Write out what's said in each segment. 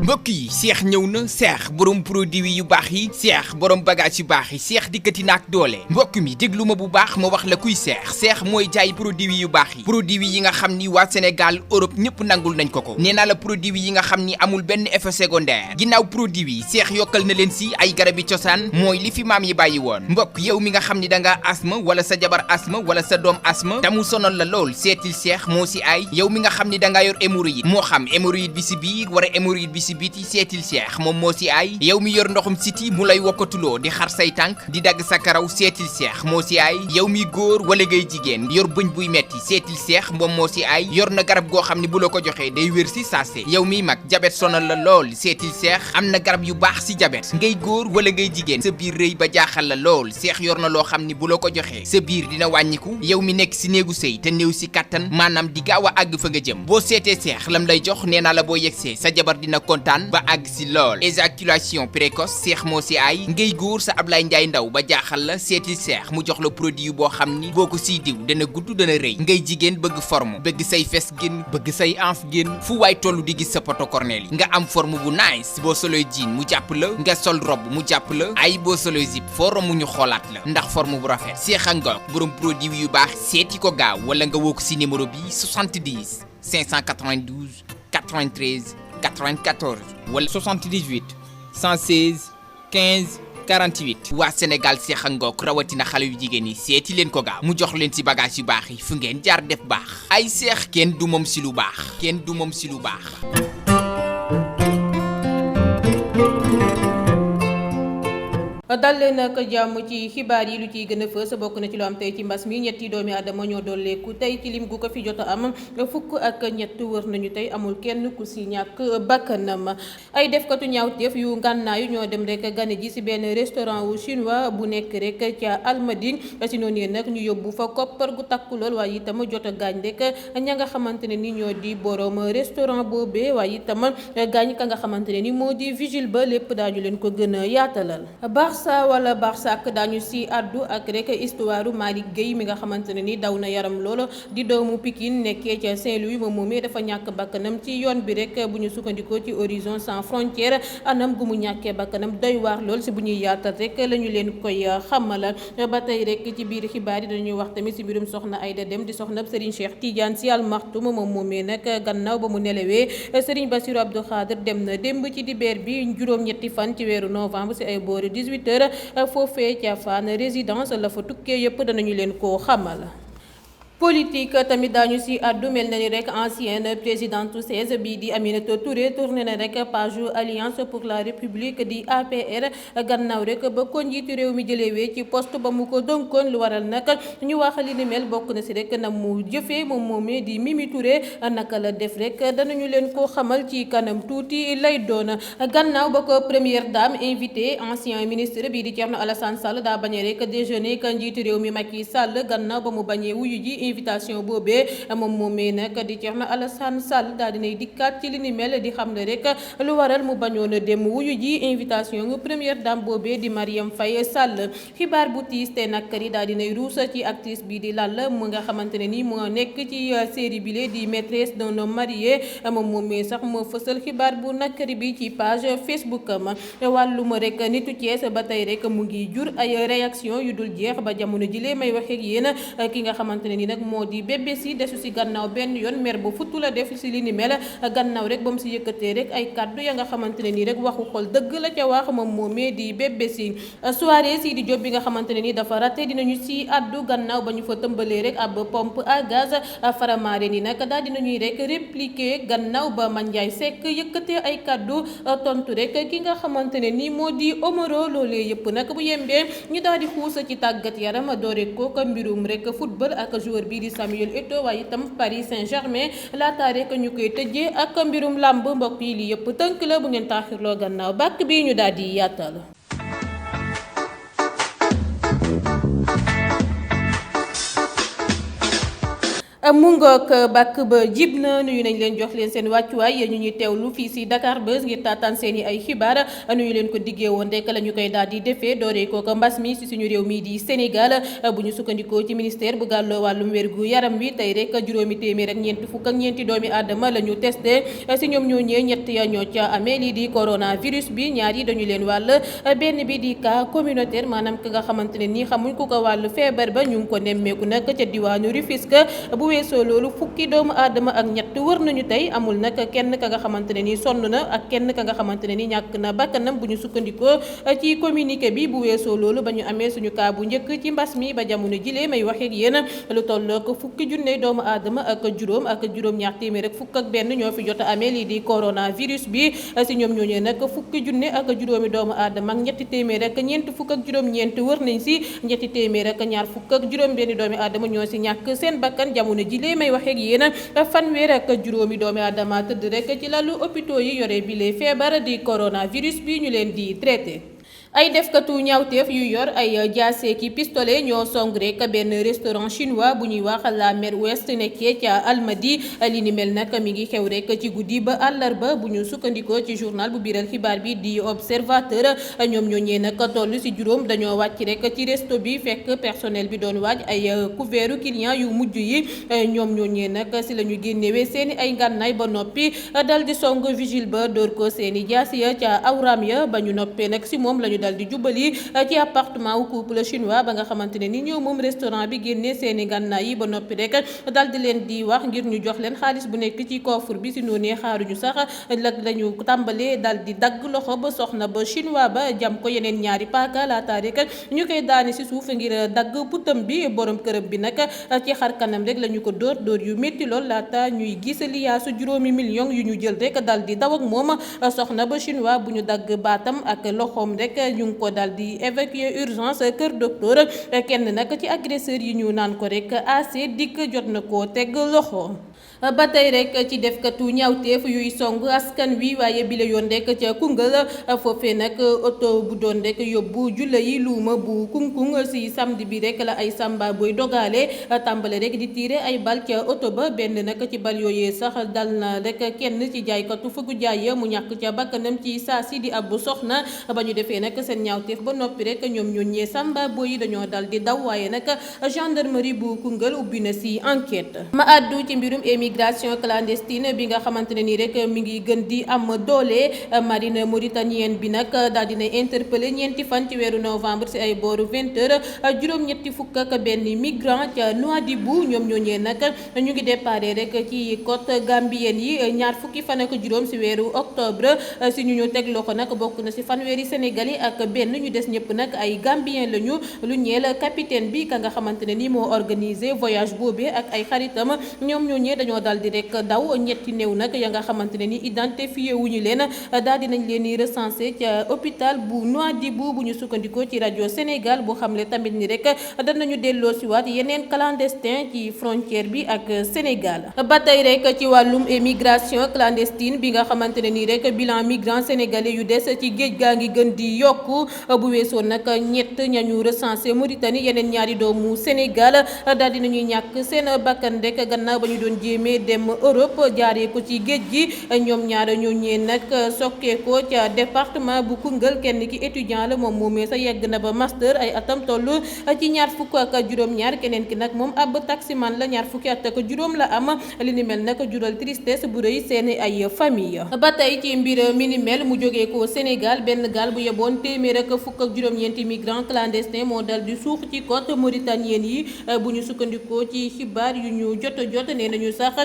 mbokk yi Cheikh ñëw na Cheikh borom produit yu baax yi Cheikh borom bagage yu baax yi Cheikh dikkati na ak doole mbokk mi déglu ma bu baax ma wax la kuy Cheikh mooy jaay produit yu baax yi produit yi nga xam ni waa Sénégal Europe ñëpp nangul nañ ko nee naa la produit yi nga xam ni amul benn effet secondaire ginnaaw produit yi Cheikh yokkal na leen si ay garabi cosaan mooy li fi maam yi bàyyi woon mbokk yow mi nga xam ni da nga asma wala sa jabar asma wala sa doom asma te mu sonal la lool seetil Cheikh moo si ay yow mi nga xam ni da nga yor hémorroïde moo xam hémorroïde bi si biir wala hémorroïde bi si biti seetil Cheikh moom moo si ay yow mi yor ndoxum siti mu lay wokkatuloo di xar say tànk di dagg sa karaw seetil Cheikh moo si ay yow mi góor wala ngay jigéen yor bëñ buy metti seetil Cheikh moom moo si ay yor na garab goo xam ne bu la ko joxee day wér si saase yow mi mag jabet sonal la lool seetil Cheikh am na garab yu baax si jabet ngay góor wala ngay jigéen sa biir rëy ba jaaxal la lool Cheikh yor na loo xam ne bu la ko joxee sa biir dina wàññiku yow mi nekk si néegu sëy te néew si kattan maanaam di gaaw a àgg fa nga jëm boo seetee Cheikh lam lay jox nee naa la boo yegsee sa jabar dina kontaan ba àgg si lool éjaculation précoce Cheikh moo si ay ngay góor sa Ablaye Ndiaye ndaw ba jaaxal la seetil Cheikh mu jox la produit boo xam ni boo ko siy diw dana gudd dana rëy ngay jigéen bëgg forme bëgg say fes génn bëgg say anf génn fu waay tollu di gis sa poto cornel yi nga am forme bu nice boo soloy jean mu jàpp la nga sol robe mu jàpp la ay boo soloy zip foo romb ñu xoolaat la ndax forme bu rafet Cheikh a ngoog borom produit yu baax seeti ko gaaw wala nga woo ko si numéro bi 70 592 93 94 wala 78 116 15 48 waa Sénégal Cheikh a ngoog rawatina xale yu jigéen yi seeti leen ko gaaw mu jox leen ci bagage yu baax yi fu ngeen jaar def baax ay Cheikh kenn du moom si lu baax kenn du moom si lu baax. dal leen ak jàmm ci xibaar yi lu ciy gën a fës bokk na ci lu am tey ci mbas mi ñetti doomi aadama ñoo dolleeku tey ci lim gu ko fi jot a am fukk ak ñett wër nañu tey amul kenn ku si ñàkk bakkanam ay defkatu ñaawteef yu ngànnaayu ñoo dem rek gane ji si benn restaurant wu chinois bu nekk rek ca Almadine si noonu nag ñu yóbbu fa koppar gu takku lool waaye itam jot a gaañ rek ña nga xamante ne ni ñoo di borom restaurant boobee waaye itam gaañ ka nga xamante ne ni moo di vigile ba lépp daañu leen ko gën a yaatalal. Barça wala Barsak dañu si addu ak rek histoire Malick Gueye mi nga xamante ne ni daw na yaram loolu di doomu Pikine nekkee ca Saint-Louis moom moomee dafa ñàkk bakkanam ci yoon bi rek bu ñu sukkandikoo ci Horizon Sans Frontières anam gu mu ñàkkee bakkanam doy waar lool si bu ñuy yaatal rek la ñu leen koy xamal ba tey rek ci biir xibaar yi dañuy wax tamit si mbirum soxna Aïda Deme di soxna Serigne Cheikh Tidiane Sy Al Maktoum moom moomee nag gannaaw ba mu nelawee Serigne Bassirou Abdou Khadre dem na démb ci dibeer bi juróom-ñetti fan ci weeru novembre si ay boori 18h foofee ca Fann résidence la fa tukkee yëpp danañu leen koo xamal. politique tamit daañu si àddu mel na ni rek ancienne présidente CESE bii di Aminata Touré tourné na rek page alliance pour la république di APR gannaaw rek ba ko njiitu réew mi jëleewee ci poste ba mu ko donkoon lu waral nag ñu wax li ni mel bokk na si rek na mu jëfee moom moomee di Mimi Touré naka la def rek danañu leen ko xamal ci kanam tuuti lay doon gannaaw ba ko première dame invité ancien ministre bii di Thierno Alassane Sall daa bañee rek déjeuner ka njiitu réew mi Macky Sall gannaaw ba mu bañee wuyu ji invitation boobee moom moomee nag di Thierno Alassane Sall daal dinay dikkaat ci li ni mel di xam ne rek lu waral mu bañoon a dem wuyu ji invitation première dame boobee di Marième Faye Sall xibaar bu tiis te nakari daal dinay ruus ci actrice bi di Lalla mu nga xamante ne ni moo nekk ci série bile di maîtresse d'un homme marié moom moomee sax moo fësal xibaar bu nakari bi ci page Facebook am wàlluma rek nitu Thiès ba tey rek mu ngi jur ay réaction yu dul jeex ba jamono jilee may wax ak yéen ki nga xamante ne ni nag moo di bébé si desu si gannaaw benn yoon mer ba futtu la def si li ni mel gannaaw rek ba mu si yëkkatee rek ay kaddu ya nga xamante ne nii rek waxu xol dëgg la ca wax moom moomee di bébé si soirée si di job bi nga xamante ne ni dafa raté dinañu si addu gannaaw ba ñu fa tëmbalee rek ab pompe à gaz faramaare ni nag daal dinañuy rek répliquer gannaaw ba Mandiaye Seck yëkkatee ay kaddu tontu rek ki nga xamante ne ni moo di Omaro loolee yëpp nag bu yembee ñu daal di xuusa ci tàggat yaram doore ko mbirum rek football ak joueur bii di Samuel Eto'o waaye itam Paris Saint-Germain laata rek ñu koy tëjee ak mbirum làmb mbokk yi li yëpp tënk la bu ngeen taaxirloo gannaaw bàkk bi ñu daal di yaatal. mu ngoog bàkk ba jib na nuyu nañ leen jox leen seen wàccuwaay ñu ñuy teewlu fii si Dakar Buzz ngir taataan seen i ay xibaar nuyu leen ko diggee woon rek la ñu koy daal di defee dooree ko mbas mi si suñu réew mii di Sénégal bu ñu sukkandikoo ci ministère bu gàlloo wàllum wérgu yaram wi tey rek juróomi téeméer ak ñeent fukk ak ñeenti doomi aadama la ñu testé si ñoom ñooñee ñett ya ñoo ca amee lii di coronavirus bi ñaar yi dañu leen wàll benn bi di cas communautaire maanaam ki nga xamante ne nii xamuñ ku ko wàll feebar ba ñu ngi ko nemmeeku nag ca diwaanu Rufisque bu weesoo loolu fukki doomu aadama ak ñett wër nañu tey amul nag kenn ka nga xamante ne ni sonn na ak kenn ka nga xamante ne ni ñàkk na bakkanam bu ñu sukkandikoo ci communiqué bi bu weesoo loolu ba ñu amee suñu kaa bu njëkk ci mbas mi ba jamono jilee may waxee ak yéen lu tollook fukki junne doomu aadama ak juróom-ñaar téeméer ak fukk ak benn ñoo fi jot a amee lii di coronavirus bi si ñoom ñooñee nag fukki junne ak juróomi doomu aadama ak ñetti téeméer ak ñeent fukk ak juróom-ñeent wër nañ si ñetti téeméer ak ñaar fukk ak juróom benn doomi aadama ñoo si ñàkk seen bakkan jamono jilee may waxee ak yéen fanweer ak juróomi doomi aadama tëdd rek ci lalu hôpitaux yi yore bile feebar di coronavirus bi ñu leen di traité. ay defkatu ñaawteef yu yor ay jaase ki pistolet ñoo song rek benn restaurant chinois bu ñuy wax la mer ouest nekkee ca Almadi li ni mel nag mi ngi xew rek ci guddi ba àllarba bu ñu sukkandikoo ci journal bu biral xibaar bi di observateur ñoom ñooñee nag toll si juróom dañoo wàcc rek ci resto bi fekk personnel bi doon waaj ay couvertu client yu mujj yi ñoom ñooñee nag si la ñu génnewee seeni ay ngànnaay ba noppi dal di song vigile ba dóor ko seeni jaasi ya ca awram ya ba ñu noppee nag si moom lañu dal di jubali ci appartement wu couple chinois ba nga xamante ne ni ñëw moom restaurant bi génnee seeni gànnaay yi ba noppi rek dal di leen di wax ngir ñu jox leen xaalis bu nekk ci coffre bi si noonee xaaruñu sax lañu tàmbalee dal di dagg loxo ba soxna ba chinois ba jam ko yeneen ñaari paaka laata rek ñu koy daani si suuf ngir dagg putam bi borom kërëb bi nag ci xar kanam rek la ñu ko dóor yu métti lool laata ñuy gis liyaasu juróomi million yu ñu jël rek dal di daw ak moom soxna ba chinois bu ñu dagg baatam ak loxoom rek ñu ngi ko dal di évacuer urgence kër docteur kenn nag ci agresseur yi ñu naan ko rek AC dikk jot na koo teg loxo. ba tey rek ci defkatu ñaawteef yuy song askan wi waaye bi la yoon rek ca Koungheul foofee nag oto bu doon rek yóbbu julla yi luuma bu kunkung si samedi bi rek la ay samba boy dogaale tàmbale rek di tiire ay bal ca oto ba benn nag ci bal yooyee sax dal na rek kenn ci jaaykatu fëggu jaay mu ñàkk ca bakkanam ci saa si di ab soxna ba ñu defee nag seen ñaawteef ba noppi rek ñoom ñooñee samba boy yi dañoo dal di daw waaye nag gendarmerie bu Koungheul ubbi na si enquête. ma àddu ci mbirum immigration clandestine bi nga xamante ne nii rek mi ngi gën di am doole marine mauritanienne bi nag daal dina interpellé ñeenti fan ci weeru novembre si ay booru 20h juróom-ñetti fukk ak benn migrant ca Nouadhibou ñoom ñooñee nag ñu ngi déparé rek ci côte gambienne yi ñaar fukki fan ak juróom si weeru octobre si ñu teg loxo nag bokk na si fanweeri sénégalais ak benn ñu des ñëpp nag ay gambien lañu lu ñeel capitaine bi ka nga xamante ne ni moo organisé voyage boobee ak ay xaritam ñoom ñooñee dañoo daal di rek daw ñetti néew nag ya nga xamante ne ni identifié wuñu leen daal di nañ leen di recensé ca hôpital bu Nouadhibou bu ñu sukkandikoo ci rajo Sénégal bu xamle tamit ni rek danañu delloo si waat yeneen clandestin ci frontière bi ak Sénégal. ba tey rek ci wàllum émigration clandestine bi nga xamante ne ni rek bilan migrant sénégalais yu des ci géej gaa ngi gën di yokku bu weesoo nag ñett ñañu recensé Mauritanie yeneen ñaari doomu Sénégal daal di nañuy ñàkk seen bakkan rek gannaaw ba ñu doon jéemee dem Europe jaaree ko ci géej gi ñoom ñaar ñooñee nag sokkee ko ca département bu Koungheul kenn ki étudiant la moom moomee sa yegg na ba master ay atam toll ci ñaar fukk ak juróom-ñaar keneen ki nag moom ab taximan la ñaar fukki at ak juróom la am li ni mel nag jural tristesse bu rëy seen ay famille. ba tey ci mbir mi ni mel mu jógee ko Sénégal benn gaal bu yeboon téeméer ak fukk ak juróom-ñeenti migrants clandestins moo dal di suux ci côte mauritanienne yi bu ñu sukkandikoo ci xibaar yu ñu jot nee nañu sax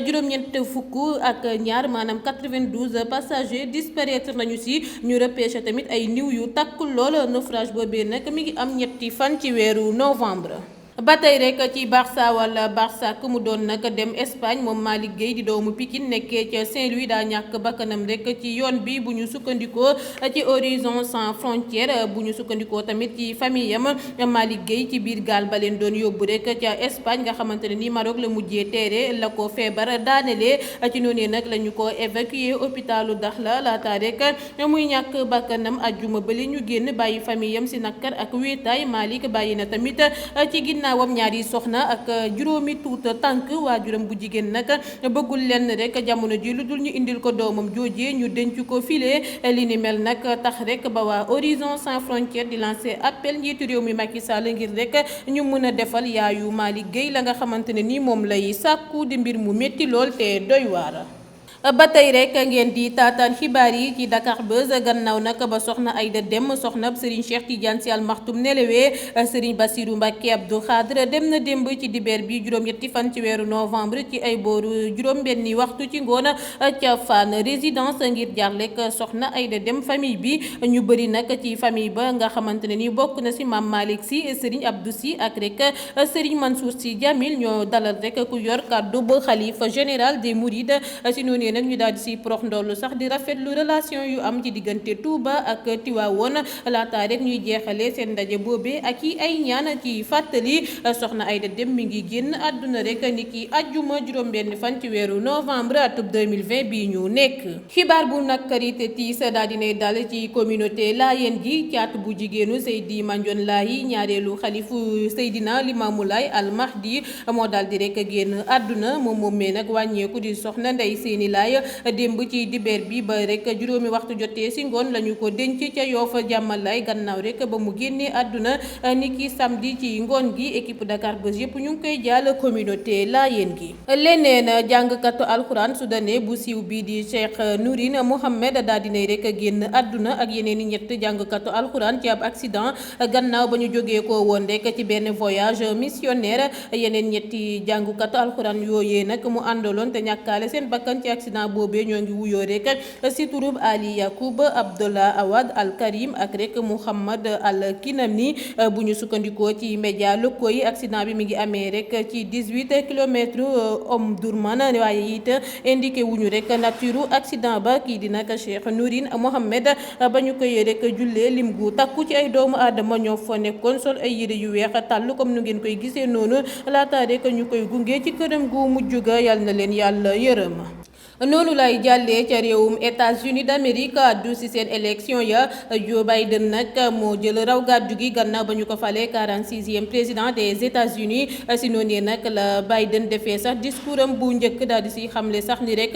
juróom-ñett fukk ak ñaar maanaam 92 passagers disparaître nañu si ñu repêché tamit ay niw yu takk lool naufrage boobee nag mi ngi am ñetti fan ci weeru novembre. ba tey rek ci Barça wala Barça ku mu doon nag dem Espagne moom Malick Gueye di doomu Pikine nekkee ca Saint-Louis daa ñàkk bakkanam rek ci yoon bi bu ñu sukkandikoo ci Horizon Sans Frontières bu ñu sukkandikoo tamit ci famille am Malick Gueye ci biir gaal ba leen doon yóbbu rek ca Espagne nga xamante ne ni Maroc la mujjee teere la ko feebar daanelee ci noonu nag la ñu ko évacué hôpitalu Dakhla laata rek muy ñàkk bakkanam ajjuma bali ñu génn bàyyi famille am si nakkar ak wéetaay Malick bàyyi na tamit ci ginnaaw gannaawam ñaari soxna ak juróomi tuut tànk waajuram bu jigéen nag bëggul lenn rek jamono ji lu dul ñu indil ko doomam joojee ñu denc ko file li ni mel nag tax rek ba waa Horizon Sans Frontières di lancer appel njiitu réew mi Macky Sall ngir rek ñu mën a defal yaayu Malick Gueye la nga xamante ne ni moom lay sàkku di mbir mu métti lool te doy waar. ba tey rek ngeen di taataan xibaar yi ci Dakar Buzz gannaaw nag ba soxna Aïda Deme soxna Serigne Cheikh Tidiane Sy Al Maktoum nelewee Serigne Bassirou Mbacké Abdou Khadre dem na démb ci dibeer bi juróom-ñetti fan ci weeru novembre ci ay booru juróom-benni waxtu ci ngoon ca Fann résidence ngir jaarlek soxna Aïda Deme famille bi ñu bëri nag ci famille ba nga xamante ne ni bokk na si Mame Malick Sy Serigne Abdou Sy ak rek Serigne Mansour Sy Djamil ñoo dalal rek ku yor kàddu ba xalifa général des Mourides si noonu nag ñu daal di si prox ndollu sax di rafetlu relation yu am ci diggante Touba ak Tiwaawoon laata rek ñuy jeexale seen ndaje boobee ak i ay ñaan ci fàttali soxna Aïda Deme mi ngi génn àdduna rek ni ki ajjuma juróom-benn fan ci weeru novembre atub 2020 bii ñu nekk. xibaar bu nakari te tiis daal dinay dal ci communauté Laayeen gi caat bu jigéenu Seydi Mandione Laye ñaareelu xalifu Seydina Limaamu Laay Al Mahdi moo daal di rek génn àdduna moom moomee nag wàññeeku di soxna Ndey Seeni Laay démb ci dibeer bi ba rek juróomi waxtu jotee si ngoon lañu ko denc ca Yoff Jàmmalaay gannaaw rek ba mu génnee àdduna niki samedi ci ngoon gi équipe Dakar Buzz yëpp ñu ngi koy jàll communauté Laayeen gi. leneen jàngkatu alxuraan sudanais bu siiw bi di Cheikh Nourine Mohamed daal dinay rek génn àdduna ak yeneen i ñett jàngkatu alxuraan ci ab accident gannaaw ba ñu jógee ko woon rek ci benn voyage missionnaire yeneen ñetti jàngkatu alxuraan yooyee nag mu àndaloon te ñàkkaale seen bakkan ci accident boobee ñoo ngi wuyoo rek si turub Ali Yacoub Abdullah Awad Al Karim ak rek Mouhamad Al Kinani bu ñu sukkandikoo ci média locaux yi accident bi mi ngi amee rek ci 18 kilomètres Omdurman waaye it indiqué wuñu rek nature accident ba kii di nag Cheikh Nourine Mohamed ba ñu koy rek jullee lim gu takku ci ay doomu aadama ñoo fa nekkoon sol ay yére yu weex tàll comme nu ngeen koy gisee noonu laata rek ñu koy gunge ci këram gu mujj ga yàlla na leen yàlla yërëm. noonu lay jàllee ca réewum États-Unis d'Amérique addu ci seen élection ya Joe Biden nag moo jël raw gàddu gi gannaaw ba ñu ko falee 46e président des États-Unis si noonu nag la Biden defee sax discours am bu njëkk daal di si xamle sax ni rek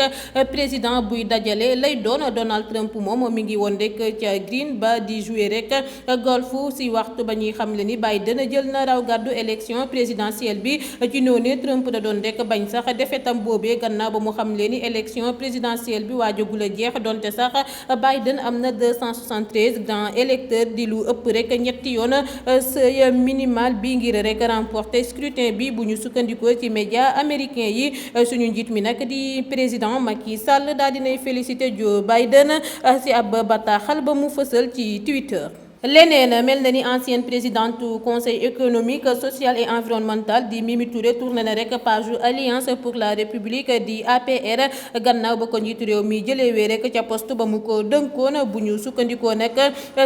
président buy dajale lay doon Donald Trump moom mi ngi woon rek ca Green ba di jouer rek golf si waxtu ba ñuy xamle ni Biden jël na raw gàddu élection présidentielle bi ci noonu Trump da doon rek bañ sax defetam boobee gannaaw ba mu xamle ni élection présidentielle bi waajagul a jeex donte sax Biden am na 273 grands électeurs di lu ëpp rek ñetti yoon seuil minimal bi ngir rek remporter scrutin bi bu ñu sukkandikoo ci média américain yi suñu njiit mi nag di président Macky Sall daal dinay féliciter Joe Biden ci ab bataaxal ba mu fësal ci Twitter. leneen mel na ni ancienne présidente du conseil économique social et environnemental di Mimi Touré tourné na rek page alliance pour la république di APR gannaaw ba ko njiitu réew mi jëlewee rek ca poste ba mu ko dënkoon bu ñu sukkandikoo nag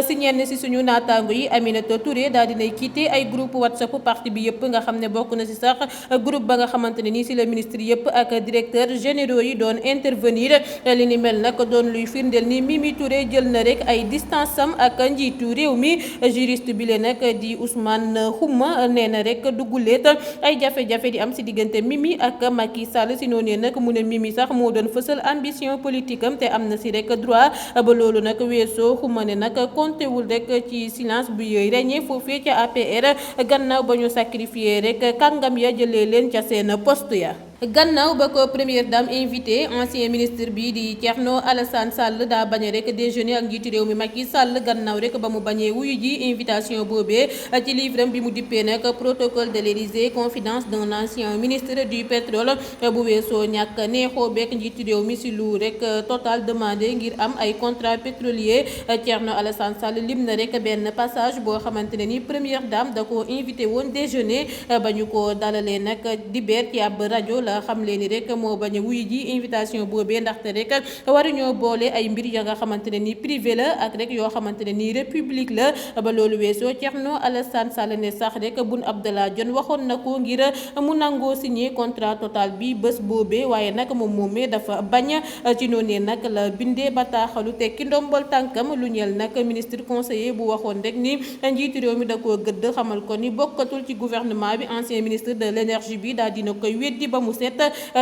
si ñenn si suñu naataango yi Aminata Touré daal dinay quitté ay groupe WhatsApp parti bi yëpp nga xam ne bokk na si sax groupe ba nga xamante ne nii si la ministre yëpp ak directeur généraux yi doon intervenir li ni mel nag doon luy firndeel ni Mimi Touré jël na rek ay distance am ak njiitu réew mi juriste bi le nag di Ousmane Khouma nee na rek dugguleet ay jafe-jafe di am si diggante Mimi ak Macky Sall si noonu nag mu ne Mimi sax moo doon fësal ambition politique am te am na si rek droit ba loolu nag weesoo Khouma ne nag compté wul rek ci silence bu yooyu régné foofee ca APR gannaaw ba ñu sacrifié rek kàngam ya jëlee leen ca seen poste ya. gannaaw ba ko première dame invité ancien ministre bi di Thierno Alassane Sall daa bañ rek déjeuner ak njiitu réew mi Macky Sall gannaaw rek ba mu bañee wuyu ji invitation boobee ci livre bi mu dippee nag protocole de l'Élysée confidence d'un ancien ministre du pétrole bu weesoo ñàkk neexoo beek njiitu réew mi si lu rek Total demandé ngir am ay contrat pétrolier Thierno Alassane Sall lim na rek benn passage boo xamante ne ni première dame da ko invité woon déjeuner ba ñu ko dalalee nag dibeer ci ab rajo la xam leen ni rek moo bañ a wuy ji invitation boobee ndaxte rek waruñoo boole ay mbir ya nga xamante ne ni privé la ak rek yoo xamante ne ni république la. ba loolu weesoo Thierno Alassane Sall ne sax rek Boun Abdallah Dionne waxoon na ko ngir mu nangoo signé contrat Total bi bés boobee waaye nag moom moomee dafa bañ ci noonu nag la bindee bataaxalu tekki ndombol tànkam lu ñeel nag ministre conseiller bu waxoon rek ni njiitu réew mi da koo gëdd xamal ko ni bokkatul ci gouvernement bi. ancien ministre de l'énergie bi daal dina koy weddi ba mu set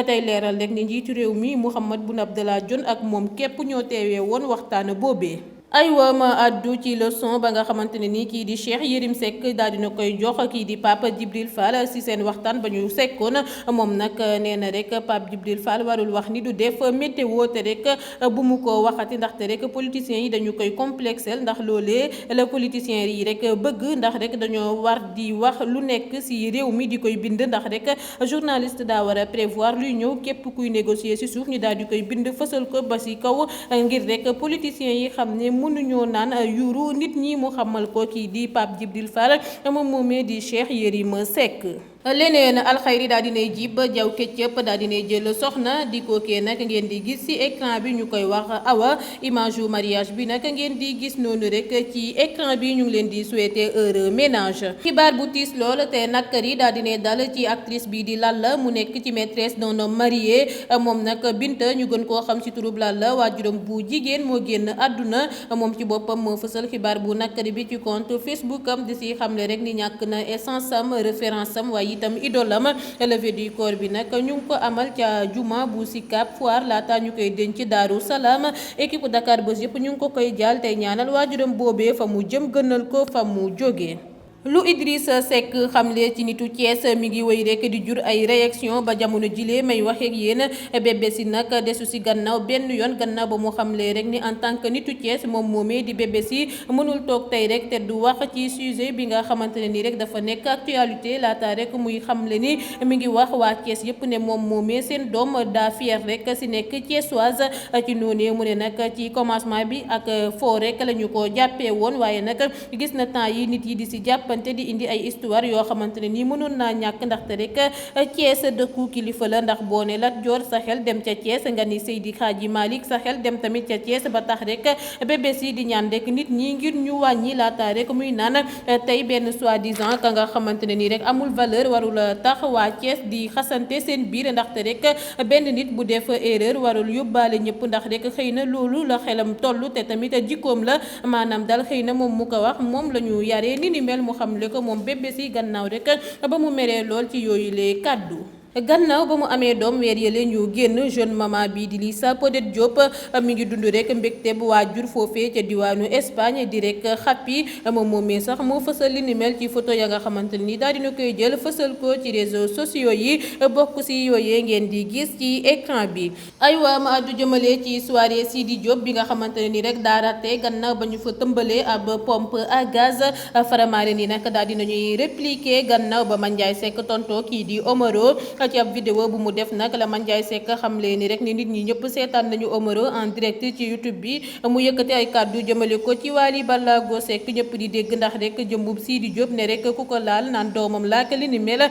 tey leeral rek ni njiitu réew mi Mouhamed Boun Abdallah Dionne ak moom képp ñoo teewee woon waxtaan boobee. aywa ma addu ci leçon ba nga xamante ne ni kii di Cheikh Yérim Seck daal dina koy jox kii di Pape Djibril Fall si seen waxtaan ba ñu sekkoon moom nag nee na rek Pape Djibril Fall warul wax ni du def météo te rek bu mu ko waxati ndaxte rek politiciens yi dañu koy complexel ndax loolee la politiciens yi rek bëgg ndax rek dañoo war di wax lu nekk si réew mi di koy bind ndax rek journaliste daa war a prévoir luy ñëw képp kuy négocier si suuf ñu daal di koy bind fësal ko ba si kaw ngir rek politiciens yi xam ne mënuñoo naan yuuru nit ñi mu xamal ko kii di Pape Djibril Fall moom moomee di Cheikh Yérim Seck. leneen alxayri daal dinay jib jaw këccëb daal dinay jël soxna di kookee nag ngeen di gis ci écran bi ñu koy wax awa image yu mariage bi nag ngeen di gis noonu rek ci écran bi ñu ngi leen di souhaiter heureux ménage. xibaar bu tiis lool te nakkari daal dinay dal ci actrice bi di Lalla mu nekk ci maîtresse d'un homme marié moom nag Binta ñu gën koo xam ci turub Lalla waajuram bu jigéen moo génn àdduna moom ci boppam moo fësal xibaar bu nakkari bi ci compte Facebook am di si xamle rek ni ñàkk na essence am référence am waaye itam idolam. levée du corps bi nag ñu ngi ko amal ca juma bu Sicap Foire laata ñu koy denc Daaru Salaam équipe Dakar Buzz yëpp ñu ngi ko koy jaal tey ñaanal waajuram boobee fa mu jëm gënal ko fa mu jógee. lu Idrissa Seck xamle ci nitu Thiès mi ngi wéy rek di jur ay réaction ba jamono jilee may wax ak yéen Bébé Sy nag desu si gannaaw benn yoon gannaaw ba mu xamle rek ni en tant que nitu Thiès moom moomee di Bébé Sy mënul toog tey rek te du wax ci sujet bi nga xamante ne nii rek dafa nekk actualité laata rek muy xamle ni mi ngi wax waa Thiès yëpp ne moom moomee seen doom daa fier rek si nekk thiessoise ci noonu mu ne nag ci commencement bi ak foo rek la ñu ko jàppee woon waaye nag gis na temps yi nit yi di si jàpp di indi ay histoire yoo xamante ne nii mënoon naa ñàkk ndaxte rek Thiès dëkku kilifa la ndax boo ne Lat Joor sa xel dem ca Thiès nga ni Seydi Hadji Malick sa xel dem tamit ca Thiès ba tax rek Bébé Sy di ñaan rek nit ñi ngir ñu wàññi laata rek muy naan tey benn soi-disant ka nga xamante ne nii rek amul valeur warul tax waa Thiès di xasante seen biir ndaxte rek benn nit bu def erreur warul yóbbaale ñëpp ndax rek xëy na loolu la xelam toll te tamit jikkoom la maanaam dal xëy na moom mu ko wax moom la ñu yaree ni mel mu xam le ko moom Bébé Sy gannaaw rek ba mu meree lool ci yooyu lee kàddu gannaaw ba mu amee doom weer yële ñu génn jeune maman bii di Lissa Podet Diop mi ngi dund rek mbégte bu waajur foofee ca diwaanu Espagne di rek xappi moom moomee sax moo fësal li ni mel ci photo ya nga xamante ni daal dina koy jël fësal ko ci réseaux sociaux yi bokk si yooyee ngeen di gis ci écran bi. aywa ma addu jëmale ci soirée Sidi Diop bi nga xamante ne ni rek daa raté gannaaw ba ñu fa tëmbalee ab pompe à gaz faramaare ni nag daal dinañuy répliquer gannaaw ba Mandiaye Seck tonto kii di Omaro. ci ab vidéo bu mu def nag la Mandiaye Seck xamle ni rek ni nit ñi ñëpp seetaan nañu Omaro en direct ci YouTube bi mu yëkkati ay kàddu jëmale ko ci Wally Ballago Seck ñëpp di dégg ndax rek jëmbub Sidi Diop ne rek ku ko laal naan doomam laak li ni mel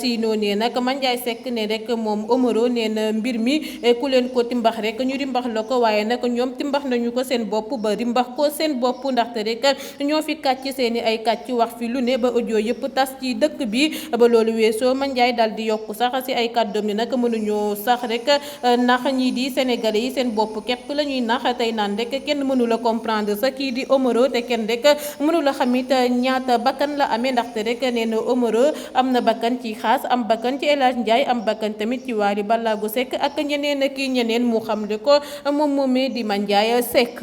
si noonee nag Mandiaye Seck ne rek moom Omaro nee na mbir mi ku leen ko timbax rek ñu rimbax la ko waaye nag ñoom timbax nañu ko seen bopp ba rimbax ko seen bopp ndaxte rek ñoo fi kàcc seeni ay kàcc wax fi lu ne ba audio yëpp tas ci dëkk bi ba loolu weesoo Mandiaye daal di yokku sax ci ay kàddoom ni nag mënuñoo sax rek nax ñii di sénégalais yi seen bopp képp la ñuy nax tey naan rek kenn mënu la comprendre sa kii di Omaro te kenn rek mënu la xamit ñaata bakkan la amee ndaxte rek nee na Omaro am na bakkan ci xaas am bakkan ci El Hadj Ndiaye am bakkan tamit ci Wally Ballago Seck ak ñeneen kii ñeneen mu xam le ko moom moomee di Mandiaye Seck.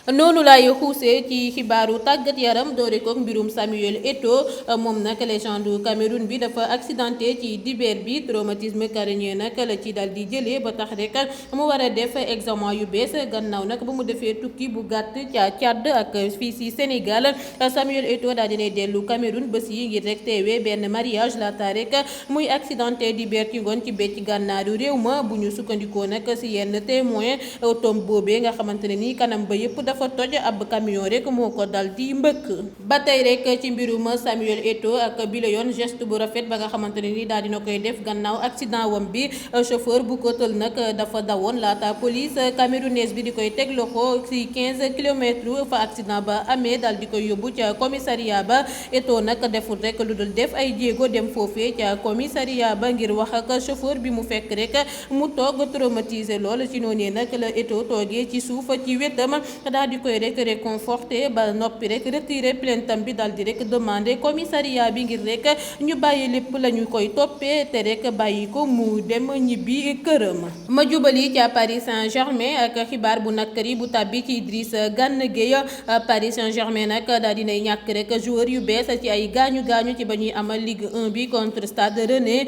noonu laay xuusee ci xibaaru tàggat yaram doore ko mbirum Samuel Eto'o moom nag légende Cameroun bi dafa accidenté ci dibeer bi traumatisme cardiaque nag la ci dal di jëlee ba tax rek mu war a def examen yu bees gannaaw nag ba mu defee tukki bu gàtt ca Tchad ak fii si Sénégal Samuel Eto'o daal dinay dellu Cameroun bés yi ngir rek teewee benn mariage laata rek muy accidenté dibeer ci ngoon ci becc gànnaaru réew ma bu ñu sukkandikoo nag si yenn témoin otom boobee nga xamante ne ni kanam ba yëpp dafa toj ab camion rek moo ko dal di mbëkk. ba tey rek ci mbirum Samuel Eto'o ak bile yoon geste bu rafet ba nga xamante ne ni daal dina koy def gannaaw accident wam bi chauffeur bu ko tël nag dafa dawoon laata police camerounaise bi di koy teg loxo ci 15 kilomètres fa accident ba amee daal di koy yóbbu ca commissariat ba. Eto'o nag deful rek lu dul def ay jéego dem foofee ca commissariat ba ngir wax ak chauffeur bi mu fekk rek mu toog traumatisé lool ci noonu nag la Eto'o toogee ci suuf ci wetam daal di koy rek réconforté ba noppi rek retiré plaintam bi daal di rek demandé commissariat bi ngir rek ñu bàyyi lépp la ñu koy toppee te rek bàyyi ko mu dem ñibbi këram. ma jubali ca Paris Saint-Germain ak xibaar bu nakkari bu tàbbi ci Idrissa Gana Gueye. Paris Saint-Germain nag daal dinay ñàkk rek joueur yu bees ci ay gaañu ci ba ñuy amal Ligue 1 bi contre Stade Rennais.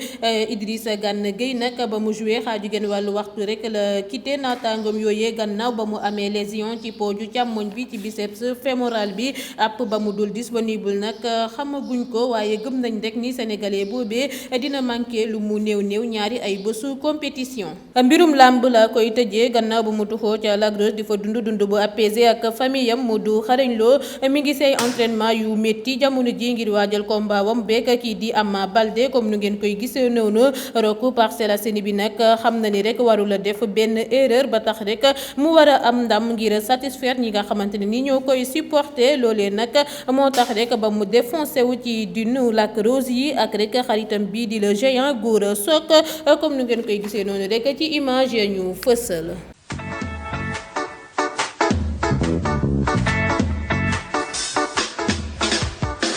Idrissa Gana Gueye nag ba mu joué xaaju genn wàllu waxtu rek la quitté naataangoom yooyee gannaaw ba mu amee lésion ci pooju càmmoñ bi ci biceps fémoral bi app ba mu dul disponible nag xamaguñ ko waaye gëm nañ rek ni sénégalais boobee dina manqué lu mu néew ñaari ay bésu compétition. mbirum làmb la koy tëjee gannaaw ba mu tuxoo ca Lac Rose di fa dund bu apaisé ak famille am Modou Xarañ Lo mi ngi say entraînement yu métti jamono ji ngir waajal combat wam beek kii di Ama Baldé comme nu ngeen koy gisee noonu roku Parcelles Assainies bi nag xam na ni rek warula def benn erreur ba tax rek mu war a am ndam ngir satisfaire ñi nga xamante ne ni ñoo koy supporter loolee nag moo tax rek ba mu défoncé wu ci dunu Lac Rose yi ak rek xaritam bii di le géant Gora Sock comme nu ngeen koy gisee noonu rek ci image ñu fësal.